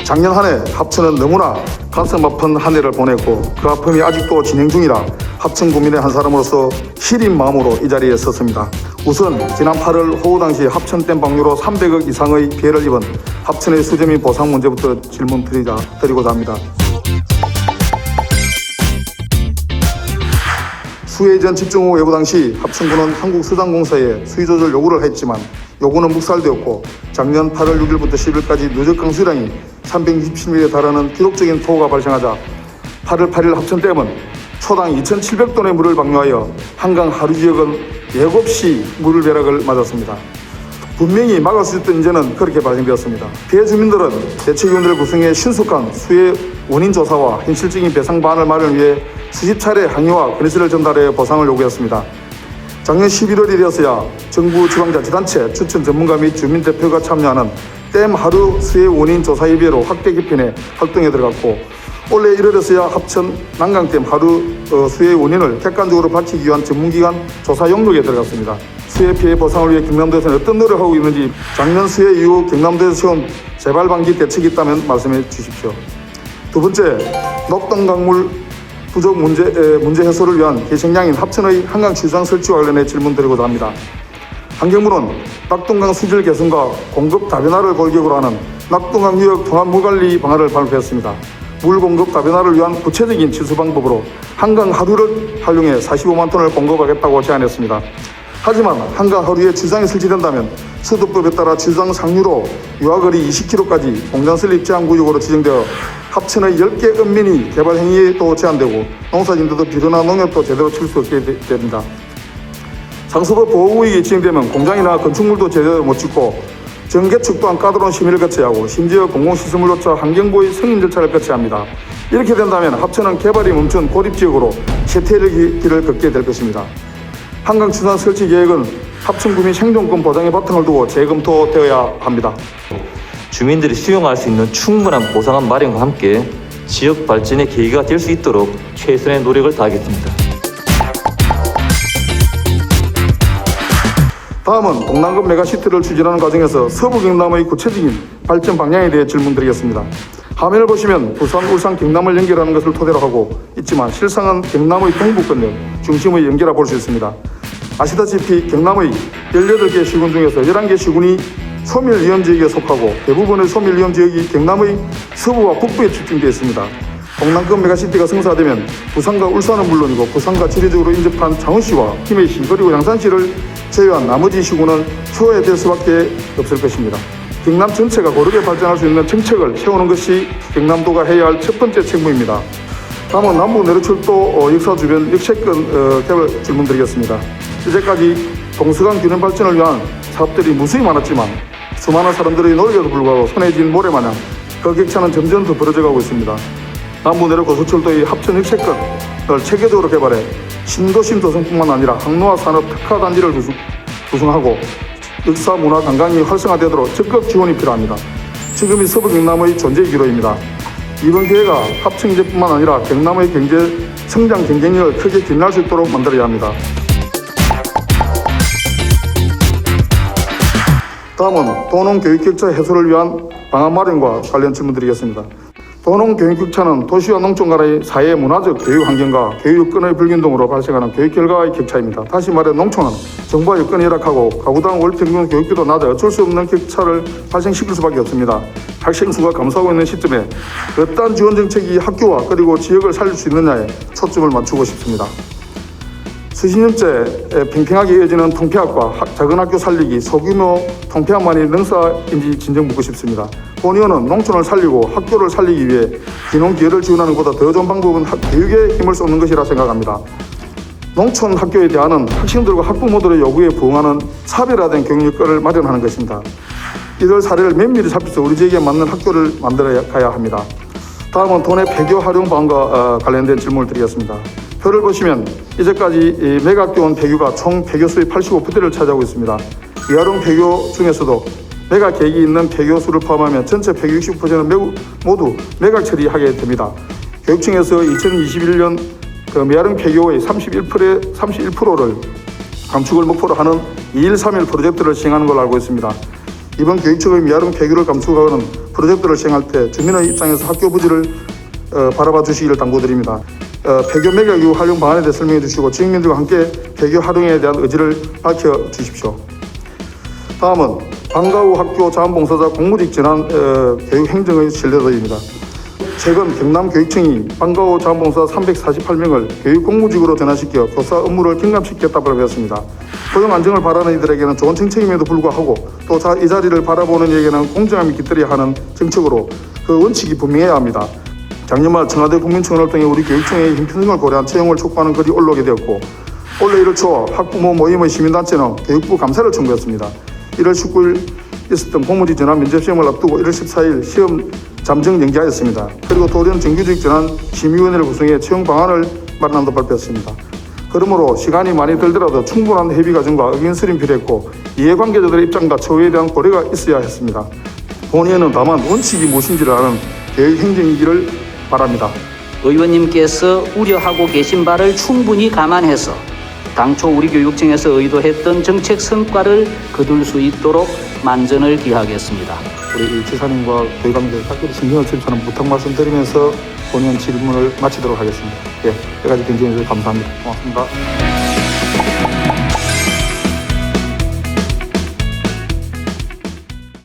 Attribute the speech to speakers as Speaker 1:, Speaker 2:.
Speaker 1: 작년 한 해 합천은 너무나 가슴 아픈 한 해를 보냈고 그 아픔이 아직도 진행 중이라 합천 구민의 한 사람으로서 시린 마음으로 이 자리에 섰습니다. 우선 지난 8월 호우 당시 합천 댐방류로 300억 이상의 피해를 입은 합천의 수재민 보상 문제부터 드리고자 합니다. 수해전 집중호우 예보 당시 합천군은 한국수산공사에 수위 조절 요구를 했지만 요구는 묵살되었고 작년 8월 6일부터 10일까지 누적 강수량이 367mm에 달하는 기록적인 폭우가 발생하자 8월 8일 합천댐은 초당 2,700톤의 물을 방류하여 한강 하류 지역은 예고 없이 물 배락을 맞았습니다. 분명히 막을 수 있던 인재는 그렇게 발생되었습니다. 피해 주민들은 대책위원회를 구성해 신속한 수해 원인 조사와 현실적인 배상 방안을 마련을 위해 수십 차례 항의와 건의서를 전달해 보상을 요구했습니다. 작년 11월이 되었어야 정부 지방자치단체 추천 전문가 및 주민 대표가 참여하는 댐 하류 수해 원인 조사 예비로 확대 개편에 활동에 들어갔고 올해 1월에서야 합천 난강댐 하류 수해 원인을 객관적으로 밝히기 위한 전문기관 조사 용역에 들어갔습니다. 수해 피해 보상을 위해 경남도에서는 어떤 노력을 하고 있는지 작년 수해 이후 경남도에서 세운 재발 방지 대책이 있다면 말씀해 주십시오. 두 번째, 녹동강물 부족 문제 해소를 위한 개성량인 합천의 한강 취수장 설치와 관련해 질문드리고자 합니다. 환경부는 낙동강 수질 개선과 공급 다변화를 골격으로 하는 낙동강 유역 통합 물관리 방안을 발표했습니다. 물 공급 다변화를 위한 구체적인 치수 방법으로 한강 하류를 활용해 45만 톤을 공급하겠다고 제안했습니다. 하지만 한강 하류에 취수장이 설치된다면 수도법에 따라 취수장 상류로 유하거리 20km까지 공장 설립 제한구역으로 지정되어 합천의 10개 읍면이 개발 행위에도 제한되고 농사진들도 비료나 농협도 제대로 칠 수 없게 됩니다. 상수법 보호구역이 지정되면 공장이나 건축물도 제대로 못 짓고 정개축 또한 까다로운 심의를 거쳐야 하고 심지어 공공시설물로차 환경보호 승인 절차를 거쳐야 합니다. 이렇게 된다면 합천은 개발이 멈춘 고립지역으로 쇠퇴의 길을 걷게 될 것입니다. 한강 취수장 설치 계획은 합천구민 생존권 보장의 바탕을 두고 재검토되어야 합니다.
Speaker 2: 주민들이 수용할 수 있는 충분한 보상안 마련과 함께 지역 발전의 계기가 될 수 있도록 최선의 노력을 다하겠습니다.
Speaker 1: 다음은 동남권 메가시티를 추진하는 과정에서 서부 경남의 구체적인 발전 방향에 대해 질문드리겠습니다. 화면을 보시면 부산, 울산, 경남을 연결하는 것을 토대로 하고 있지만 실상은 경남의 동부권역 중심의 연결라 볼 수 있습니다. 아시다시피 경남의 18개 시군 중에서 11개 시군이 소멸위험지역에 속하고 대부분의 소멸위험지역이 경남의 서부와 북부에 집중되어 있습니다. 동남권 메가시티가 성사되면 부산과 울산은 물론이고 부산과 지리적으로 인접한 창원시와 김해시 그리고 양산시를 제외한 나머지 시군은 소외될 수밖에 없을 것입니다. 경남 전체가 고르게 발전할 수 있는 정책을 세우는 것이 경남도가 해야 할 첫 번째 책무입니다. 다음은 남부 내륙철도 역사 주변 역세권 개발 질문드리겠습니다. 이제까지 동서강 균형 발전을 위한 사업들이 무수히 많았지만 수많은 사람들의 노력에도 불구하고 손에 쥔 모래마냥 그 격차는 점점 더 벌어져가고 있습니다. 남부 내륙 고속철도의 합천 역세권을 체계적으로 개발해 신도심 조성뿐만 아니라 항로화 산업 특화 단지를 구성하고 역사, 문화, 관광이 활성화되도록 적극 지원이 필요합니다. 지금이 서부 경남의 존재 기로입니다. 이번 기회가 합천 경제뿐만 아니라 경남의 경제 성장 경쟁력을 크게 빛날 수 있도록 만들어야 합니다. 다음은 도농 교육 격차 해소를 위한 방안 마련과 관련 질문드리겠습니다. 도농 교육 격차는 도시와 농촌 간의 사회 문화적 교육 환경과 교육 여건의 불균등으로 발생하는 교육 결과의 격차입니다. 다시 말해 농촌은 정부와 여건이 열악하고 가구당 월 평균 교육비도 낮아 어쩔 수 없는 격차를 발생시킬 수밖에 없습니다. 학생 수가 감소하고 있는 시점에 어떠한 지원 정책이 학교와 그리고 지역을 살릴 수 있느냐에 초점을 맞추고 싶습니다. 수십 년째 팽팽하게 이어지는 통폐합과 작은 학교 살리기, 소규모 통폐합만이 능사인지 진정 묻고 싶습니다. 본 의원은 농촌을 살리고 학교를 살리기 위해 귀농기회를 지원하는 것보다 더 좋은 방법은 교육에 힘을 쏟는 것이라 생각합니다. 농촌 학교에 대한 학생들과 학부모들의 요구에 부응하는 차별화된 교육 여건을 마련하는 것입니다. 이들 사례를 면밀히 살펴서 우리 지역에 맞는 학교를 만들어 가야 합니다. 다음은 도내 폐교 활용 방안과 관련된 질문을 드리겠습니다. 표를 보시면 이제까지 메가교원 폐교가 총 폐교수의 85%를 차지하고 있습니다. 위아동 폐교 중에서도 매각 계획이 있는 폐교수를 포함하면 전체 폐교 60%는 모두 매각 처리하게 됩니다. 교육청에서 2021년 미아동 폐교의 31%를 감축을 목표로 하는 2131 프로젝트를 시행하는 걸로 알고 있습니다. 이번 교육청의 미아름 폐교를 감축하는 프로젝트를 시행할 때 주민의 입장에서 학교 부지를 바라봐 주시기를 당부드립니다. 폐교 매각 이후 활용 방안에 대해 설명해 주시고 지역민들과 함께 폐교 활용에 대한 의지를 밝혀 주십시오. 다음은 방과 후 학교 자원봉사자 공무직 지원 교육 행정의 신뢰도입니다. 최근 경남교육청이 방과 후 자원봉사 348명을 교육 공무직으로 전환시켜 교사 업무를 경감시켰다고 배웠습니다. 고용 안정을 바라는 이들에게는 좋은 정책임에도 불구하고 또 이 자리를 바라보는 이에게는 공정함이 깃들어야 하는 정책으로 그 원칙이 분명해야 합니다. 작년 말 청와대 국민청원을 통해 우리 교육청의 형평성을 고려한 채용을 촉구하는 글이 올라오게 되었고 올해 1월 초 학부모 모임의 시민단체는 교육부 감사를 청구했습니다. 1월 19일 있었던 공무직 전환 면접시험을 앞두고 1월 14일 시험 잠정 연기하였습니다. 그리고 돌연 정규직 전환 심의위원회를 구성해 채용 방안을 마련한다고 발표했습니다. 그러므로 시간이 많이 들더라도 충분한 협의 과정과 의견 수렴이 필요했고 이해관계자들의 입장과 처우에 대한 고려가 있어야 했습니다. 본의에는 다만 원칙이 무엇인지를 아는 교육 행정이기를 바랍니다.
Speaker 3: 의원님께서 우려하고 계신 바를 충분히 감안해서 당초 우리 교육청에서 의도했던 정책 성과를 거둘 수 있도록 만전을 기하겠습니다.
Speaker 1: 우리 지사님과 교육관계 학교를 신경을 쓰는 부탁 말씀드리면서 본의원 질문을 마치도록 하겠습니다. 예, 여기까지 경청해 주셔서 감사합니다. 고맙습니다.